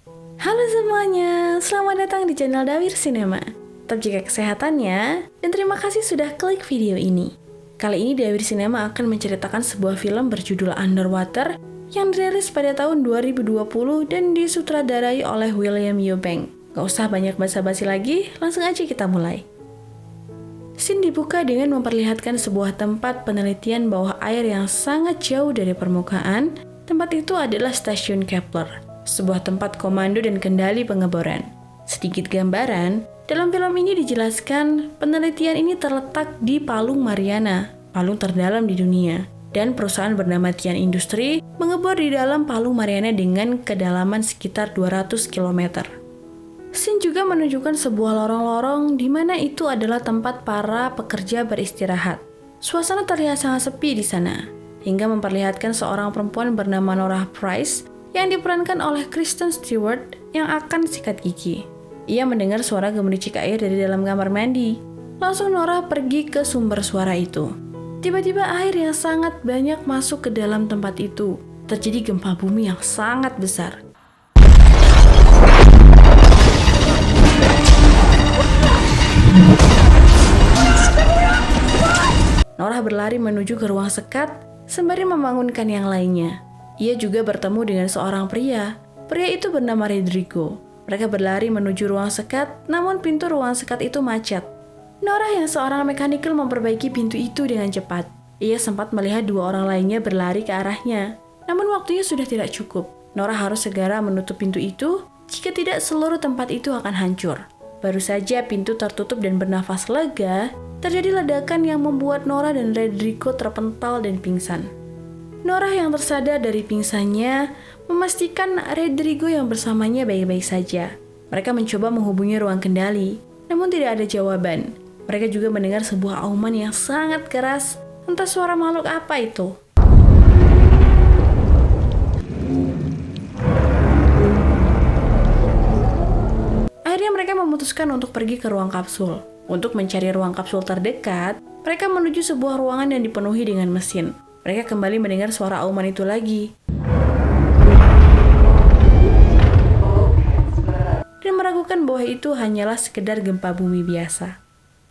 Halo semuanya, selamat datang di channel Dawir Cinema. Tetap jaga kesehatannya, dan terima kasih sudah klik video ini. Kali ini Dawir Cinema akan menceritakan sebuah film berjudul Underwater yang dirilis pada tahun 2020 dan disutradarai oleh William Eubank. Gak usah banyak basa-basi lagi, langsung aja kita mulai. Scene dibuka dengan memperlihatkan sebuah tempat penelitian bawah air yang sangat jauh dari permukaan. Tempat itu adalah Stasiun Kepler, sebuah tempat komando dan kendali pengeboran. Sedikit gambaran, dalam film ini dijelaskan penelitian ini terletak di Palung Mariana, palung terdalam di dunia, dan perusahaan bernama Tian Industri mengebor di dalam Palung Mariana dengan kedalaman sekitar 200 km. Scene juga menunjukkan sebuah lorong-lorong di mana itu adalah tempat para pekerja beristirahat. Suasana terlihat sangat sepi di sana, hingga memperlihatkan seorang perempuan bernama Nora Price yang diperankan oleh Kristen Stewart yang akan sikat gigi. Ia mendengar suara gemericik air dari dalam kamar mandi. Langsung Nora pergi ke sumber suara itu. Tiba-tiba air yang sangat banyak masuk ke dalam tempat itu. Terjadi gempa bumi yang sangat besar. Nora berlari menuju ke ruang sekat sembari membangunkan yang lainnya. Ia juga bertemu dengan seorang pria. Pria itu bernama Rodrigo. Mereka berlari menuju ruang sekat, namun pintu ruang sekat itu macet. Nora yang seorang mekanikal memperbaiki pintu itu dengan cepat. Ia sempat melihat dua orang lainnya berlari ke arahnya. Namun waktunya sudah tidak cukup. Nora harus segera menutup pintu itu, jika tidak seluruh tempat itu akan hancur. Baru saja pintu tertutup dan bernafas lega, terjadi ledakan yang membuat Nora dan Rodrigo terpental dan pingsan. Nora yang tersadar dari pingsannya memastikan Rodrigo yang bersamanya baik-baik saja. Mereka mencoba menghubungi ruang kendali, namun tidak ada jawaban. Mereka juga mendengar sebuah auman yang sangat keras, entah suara makhluk apa itu. Akhirnya mereka memutuskan untuk pergi ke ruang kapsul. Untuk mencari ruang kapsul terdekat, mereka menuju sebuah ruangan yang dipenuhi dengan mesin. Mereka kembali mendengar suara auman itu lagi. Dan meragukan bahwa itu hanyalah sekedar gempa bumi biasa.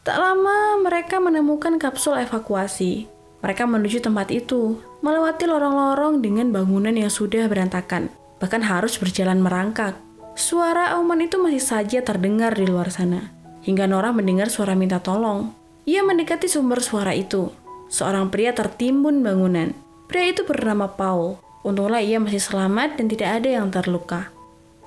Tak lama, mereka menemukan kapsul evakuasi. Mereka menuju tempat itu, melewati lorong-lorong dengan bangunan yang sudah berantakan, bahkan harus berjalan merangkak. Suara auman itu masih saja terdengar di luar sana, hingga Nora mendengar suara minta tolong. Ia mendekati sumber suara itu. Seorang pria tertimbun bangunan. Pria itu bernama Paul. Untunglah ia masih selamat dan tidak ada yang terluka.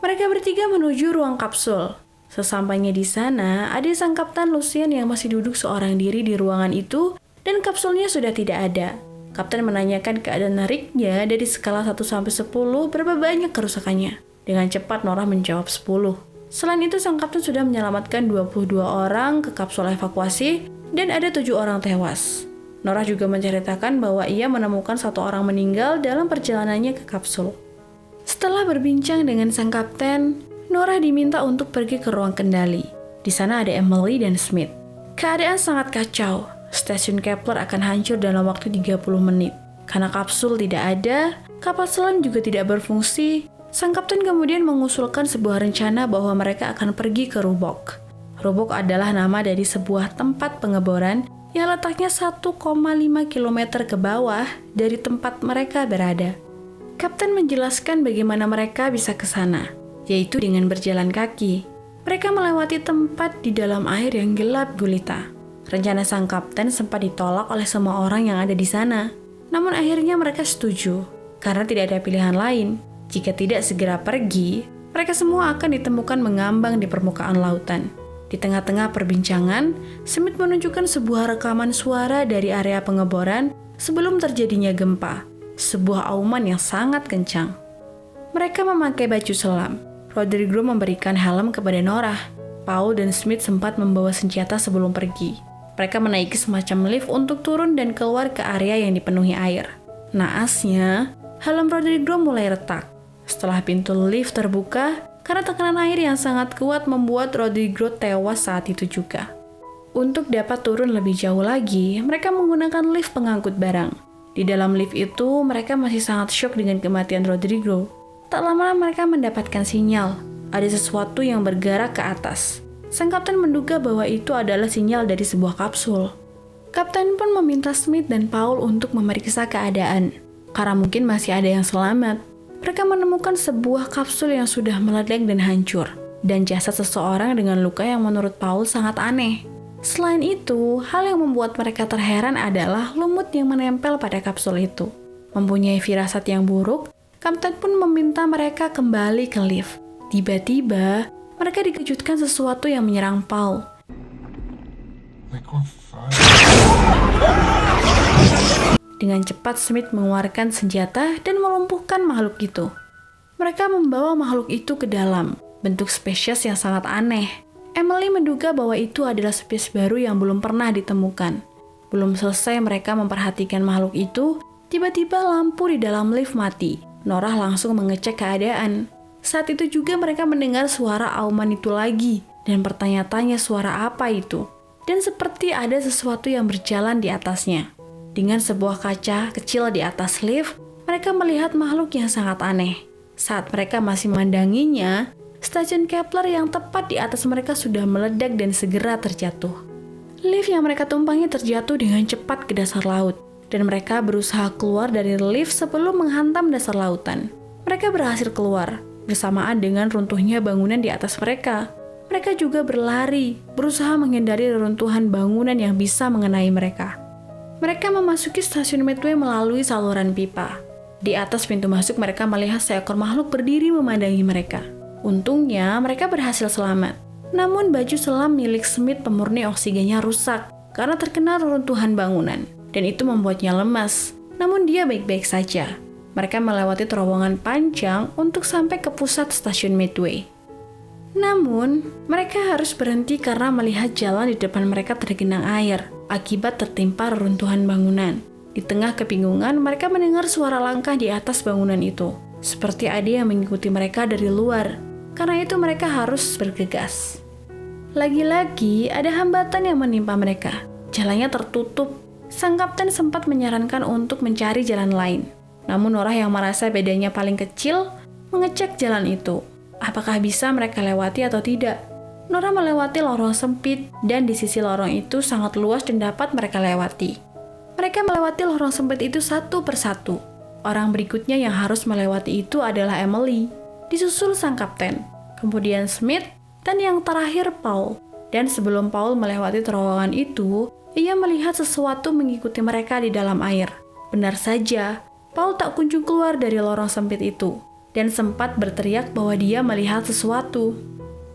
Mereka bertiga menuju ruang kapsul. Sesampainya di sana, ada sang Kapten Lucien yang masih duduk seorang diri di ruangan itu dan kapsulnya sudah tidak ada. Kapten menanyakan keadaan Ricknya dari skala 1-10 berapa banyak kerusakannya. Dengan cepat Nora menjawab 10. Selain itu, sang Kapten sudah menyelamatkan 22 orang ke kapsul evakuasi dan ada 7 orang tewas. Nora juga menceritakan bahwa ia menemukan 1 orang meninggal dalam perjalanannya ke kapsul. Setelah berbincang dengan sang kapten, Nora diminta untuk pergi ke ruang kendali. Di sana ada Emily dan Smith. Keadaan sangat kacau. Stasiun Kepler akan hancur dalam waktu 30 menit. Karena kapsul tidak ada, kapal selam juga tidak berfungsi. Sang kapten kemudian mengusulkan sebuah rencana bahwa mereka akan pergi ke Roebuck. Roebuck adalah nama dari sebuah tempat pengeboran yang letaknya 1,5 km ke bawah dari tempat mereka berada. Kapten menjelaskan bagaimana mereka bisa ke sana, yaitu dengan berjalan kaki. Mereka melewati tempat di dalam air yang gelap gulita. Rencana sang kapten sempat ditolak oleh semua orang yang ada di sana. Namun akhirnya mereka setuju, karena tidak ada pilihan lain. Jika tidak segera pergi, mereka semua akan ditemukan mengambang di permukaan lautan. Di tengah-tengah perbincangan, Smith menunjukkan sebuah rekaman suara dari area pengeboran sebelum terjadinya gempa, sebuah auman yang sangat kencang. Mereka memakai baju selam. Rodrigo memberikan helm kepada Nora. Paul dan Smith sempat membawa senjata sebelum pergi. Mereka menaiki semacam lift untuk turun dan keluar ke area yang dipenuhi air. Naasnya, helm Rodrigo mulai retak. Setelah pintu lift terbuka, karena tekanan air yang sangat kuat membuat Rodrigo tewas saat itu juga. Untuk dapat turun lebih jauh lagi, mereka menggunakan lift pengangkut barang. Di dalam lift itu, mereka masih sangat syok dengan kematian Rodrigo. Tak lama mereka mendapatkan sinyal, ada sesuatu yang bergerak ke atas. Sang kapten menduga bahwa itu adalah sinyal dari sebuah kapsul. Kapten pun meminta Smith dan Paul untuk memeriksa keadaan, karena mungkin masih ada yang selamat. Mereka menemukan sebuah kapsul yang sudah meledak dan hancur, dan jasad seseorang dengan luka yang menurut Paul sangat aneh. Selain itu, hal yang membuat mereka terheran adalah lumut yang menempel pada kapsul itu. Mempunyai firasat yang buruk, kapten pun meminta mereka kembali ke lift. Tiba-tiba, mereka dikejutkan sesuatu yang menyerang Paul. Dengan cepat Smith mengeluarkan senjata dan melumpuhkan makhluk itu. Mereka membawa makhluk itu ke dalam, bentuk spesies yang sangat aneh. Emily menduga bahwa itu adalah spesies baru yang belum pernah ditemukan. Belum selesai mereka memperhatikan makhluk itu, tiba-tiba lampu di dalam lift mati. Norah langsung mengecek keadaan. Saat itu juga mereka mendengar suara auman itu lagi dan bertanya-tanya suara apa itu. Dan seperti ada sesuatu yang berjalan di atasnya. Dengan sebuah kaca kecil di atas lift, mereka melihat makhluk yang sangat aneh. Saat mereka masih memandanginya, stasiun Kepler yang tepat di atas mereka sudah meledak dan segera terjatuh. Lift yang mereka tumpangi terjatuh dengan cepat ke dasar laut, dan mereka berusaha keluar dari lift sebelum menghantam dasar lautan. Mereka berhasil keluar, bersamaan dengan runtuhnya bangunan di atas mereka. Mereka juga berlari, berusaha menghindari reruntuhan bangunan yang bisa mengenai mereka. Mereka memasuki stasiun Midway melalui saluran pipa. Di atas pintu masuk mereka melihat seekor makhluk berdiri memandangi mereka. Untungnya mereka berhasil selamat. Namun baju selam milik Smith pemurni oksigennya rusak karena terkena reruntuhan bangunan. Dan itu membuatnya lemas. Namun dia baik-baik saja. Mereka melewati terowongan panjang untuk sampai ke pusat stasiun Midway. Namun, mereka harus berhenti karena melihat jalan di depan mereka tergenang air akibat tertimpa reruntuhan bangunan. Di tengah kebingungan, mereka mendengar suara langkah di atas bangunan itu. Seperti ada yang mengikuti mereka dari luar. Karena itu mereka harus bergegas. Lagi-lagi ada hambatan yang menimpa mereka. Jalannya tertutup. Sang kapten sempat menyarankan untuk mencari jalan lain. Namun Norah yang merasa bedanya paling kecil mengecek jalan itu. Apakah bisa mereka lewati atau tidak? Norah melewati lorong sempit dan di sisi lorong itu sangat luas dan dapat mereka lewati. Mereka melewati lorong sempit itu satu persatu. Orang berikutnya yang harus melewati itu adalah Emily, disusul sang kapten, kemudian Smith, dan yang terakhir Paul. Dan sebelum Paul melewati terowongan itu, ia melihat sesuatu mengikuti mereka di dalam air. Benar saja, Paul tak kunjung keluar dari lorong sempit itu, dan sempat berteriak bahwa dia melihat sesuatu.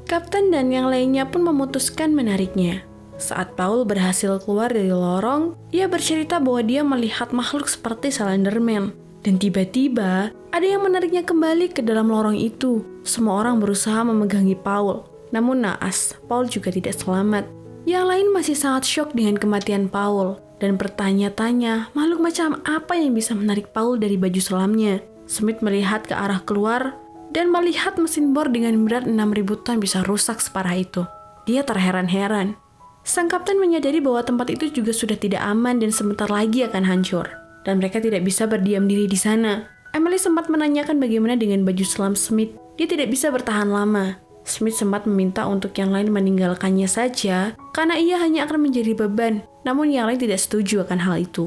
Kapten dan yang lainnya pun memutuskan menariknya. Saat Paul berhasil keluar dari lorong, ia bercerita bahwa dia melihat makhluk seperti Slenderman. Dan tiba-tiba, ada yang menariknya kembali ke dalam lorong itu. Semua orang berusaha memegangi Paul. Namun naas, Paul juga tidak selamat. Yang lain masih sangat syok dengan kematian Paul. Dan bertanya-tanya, makhluk macam apa yang bisa menarik Paul dari baju selamnya. Smith melihat ke arah keluar dan melihat mesin bor dengan berat 6.000 ton bisa rusak separah itu. Dia terheran-heran. Sang kapten menyadari bahwa tempat itu juga sudah tidak aman dan sebentar lagi akan hancur. Dan mereka tidak bisa berdiam diri di sana. Emily sempat menanyakan bagaimana dengan baju selam Smith. Dia tidak bisa bertahan lama. Smith sempat meminta untuk yang lain meninggalkannya saja karena ia hanya akan menjadi beban. Namun yang lain tidak setuju akan hal itu.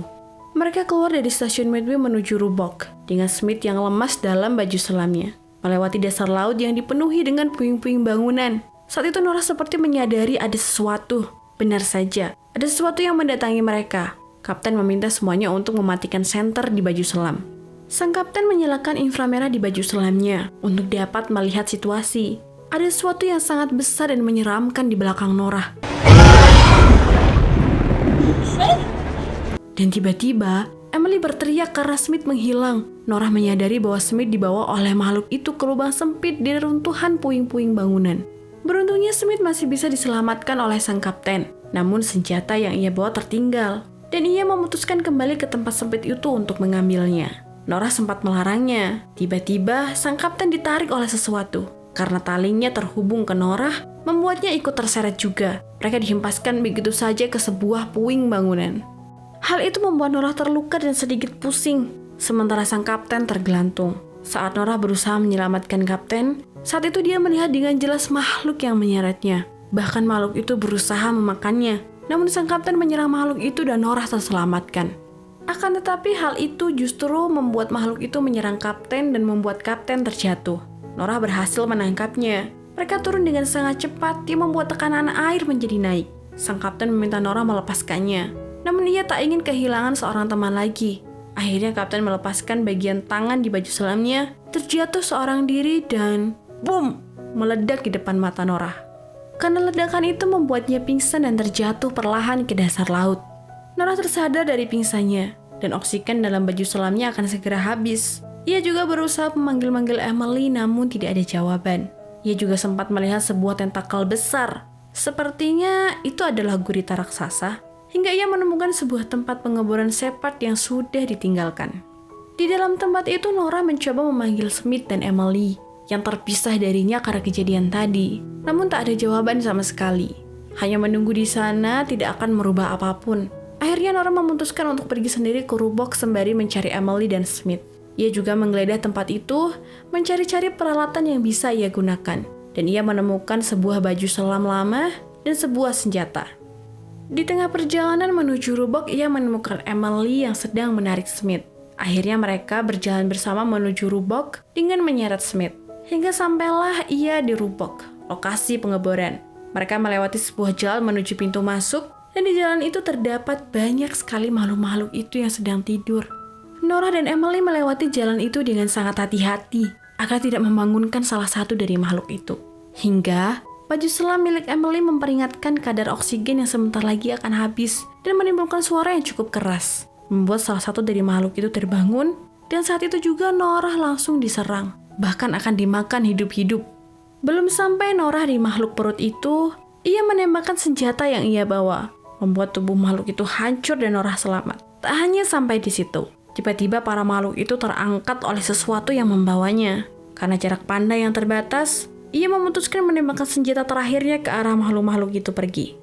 Mereka keluar dari stasiun Midway menuju Roebuck dengan Smith yang lemas dalam baju selamnya. Melewati dasar laut yang dipenuhi dengan puing-puing bangunan. Saat itu Norah seperti menyadari ada sesuatu. Benar saja, ada sesuatu yang mendatangi mereka. Kapten meminta semuanya untuk mematikan senter di baju selam. Sang kapten menyalakan inframerah di baju selamnya untuk dapat melihat situasi. Ada sesuatu yang sangat besar dan menyeramkan di belakang Norah. Dan tiba-tiba, Emily berteriak karena Smith menghilang. Norah menyadari bahwa Smith dibawa oleh makhluk itu ke lubang sempit di reruntuhan puing-puing bangunan. Beruntungnya Smith masih bisa diselamatkan oleh sang kapten. Namun senjata yang ia bawa tertinggal. Dan ia memutuskan kembali ke tempat sempit itu untuk mengambilnya. Norah sempat melarangnya. Tiba-tiba, sang kapten ditarik oleh sesuatu. Karena talinya terhubung ke Norah, membuatnya ikut terseret juga. Mereka dihempaskan begitu saja ke sebuah puing bangunan. Hal itu membuat Norah terluka dan sedikit pusing, sementara sang kapten tergelantung. Saat Nora berusaha menyelamatkan kapten, saat itu dia melihat dengan jelas makhluk yang menyeretnya. Bahkan makhluk itu berusaha memakannya. Namun sang kapten menyerang makhluk itu dan Nora terselamatkan. Akan tetapi hal itu justru membuat makhluk itu menyerang kapten dan membuat kapten terjatuh. Nora berhasil menangkapnya. Mereka turun dengan sangat cepat yang membuat tekanan air menjadi naik. Sang kapten meminta Nora melepaskannya. Namun ia tak ingin kehilangan seorang teman lagi. Akhirnya kapten melepaskan bagian tangan di baju selamnya, terjatuh seorang diri dan boom, meledak di depan mata Nora. Karena ledakan itu membuatnya pingsan dan terjatuh perlahan ke dasar laut. Nora tersadar dari pingsannya, dan oksigen dalam baju selamnya akan segera habis. Ia juga berusaha memanggil-manggil Emily namun tidak ada jawaban. Ia juga sempat melihat sebuah tentakel besar. Sepertinya itu adalah gurita raksasa. Hingga ia menemukan sebuah tempat pengeboran Shepard yang sudah ditinggalkan. Di dalam tempat itu Nora mencoba memanggil Smith dan Emily yang terpisah darinya karena kejadian tadi. Namun tak ada jawaban sama sekali. Hanya menunggu di sana tidak akan merubah apapun. Akhirnya Nora memutuskan untuk pergi sendiri ke Rubok sembari mencari Emily dan Smith. Ia juga menggeledah tempat itu, mencari-cari peralatan yang bisa ia gunakan. Dan ia menemukan sebuah baju selam lama dan sebuah senjata. Di tengah perjalanan menuju Rubok, ia menemukan Emily yang sedang menarik Smith. Akhirnya mereka berjalan bersama menuju Rubok dengan menyeret Smith. Hingga sampailah ia di Rubok, lokasi pengeboran. Mereka melewati sebuah jalan menuju pintu masuk, dan di jalan itu terdapat banyak sekali makhluk-makhluk itu yang sedang tidur. Nora dan Emily melewati jalan itu dengan sangat hati-hati, agar tidak membangunkan salah satu dari makhluk itu. Hingga baju selam milik Emily memperingatkan kadar oksigen yang sebentar lagi akan habis dan menimbulkan suara yang cukup keras, membuat salah satu dari makhluk itu terbangun, dan saat itu juga Nora langsung diserang, bahkan akan dimakan hidup-hidup. Belum sampai Nora di makhluk perut itu, ia menembakkan senjata yang ia bawa, membuat tubuh makhluk itu hancur dan Nora selamat. Tak hanya sampai di situ, tiba-tiba para makhluk itu terangkat oleh sesuatu yang membawanya. Karena jarak pandang yang terbatas, ia memutuskan menembakkan senjata terakhirnya ke arah makhluk-makhluk itu pergi.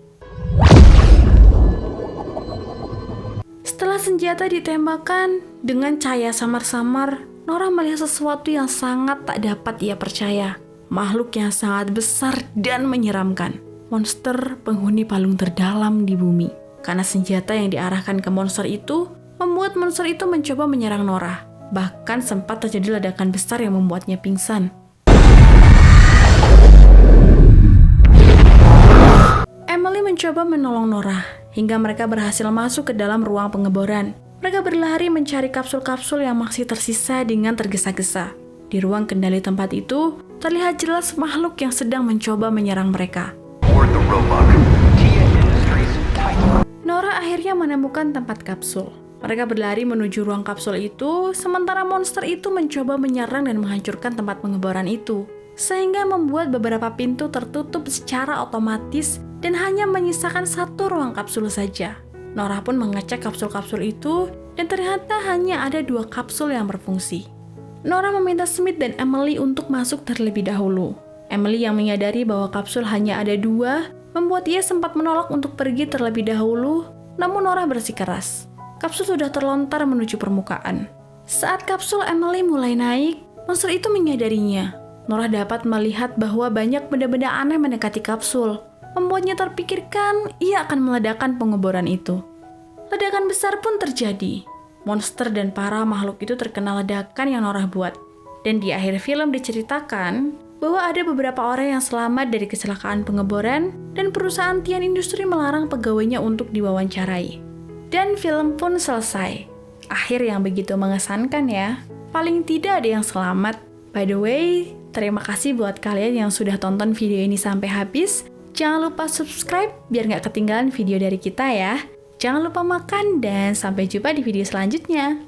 Setelah senjata ditembakkan, dengan cahaya samar-samar, Nora melihat sesuatu yang sangat tak dapat ia percaya. Makhluk yang sangat besar dan menyeramkan. Monster penghuni palung terdalam di bumi. Karena senjata yang diarahkan ke monster itu, membuat monster itu mencoba menyerang Nora. Bahkan sempat terjadi ledakan besar yang membuatnya pingsan. Emily mencoba menolong Nora, hingga mereka berhasil masuk ke dalam ruang pengeboran. Mereka berlari mencari kapsul-kapsul yang masih tersisa dengan tergesa-gesa. Di ruang kendali tempat itu, terlihat jelas makhluk yang sedang mencoba menyerang mereka. Nora akhirnya menemukan tempat kapsul. Mereka berlari menuju ruang kapsul itu, sementara monster itu mencoba menyerang dan menghancurkan tempat pengeboran itu. Sehingga membuat beberapa pintu tertutup secara otomatis dan hanya menyisakan satu ruang kapsul saja. Nora pun mengecek kapsul-kapsul itu dan ternyata hanya ada 2 kapsul yang berfungsi. Nora meminta Smith dan Emily untuk masuk terlebih dahulu. Emily yang menyadari bahwa kapsul hanya ada 2, membuat ia sempat menolak untuk pergi terlebih dahulu, namun Nora bersikeras. Kapsul sudah terlontar menuju permukaan. Saat kapsul Emily mulai naik, monster itu menyadarinya. Nora dapat melihat bahwa banyak benda-benda aneh mendekati kapsul, membuatnya terpikirkan ia akan meledakkan pengeboran itu. Ledakan besar pun terjadi. Monster dan para makhluk itu terkena ledakan yang Nora buat. Dan di akhir film diceritakan bahwa ada beberapa orang yang selamat dari kecelakaan pengeboran dan perusahaan Tian Industri melarang pegawainya untuk diwawancarai. Dan film pun selesai. Akhir yang begitu mengesankan ya. Paling tidak ada yang selamat. By the way, terima kasih buat kalian yang sudah tonton video ini sampai habis. Jangan lupa subscribe biar nggak ketinggalan video dari kita ya. Jangan lupa makan dan sampai jumpa di video selanjutnya.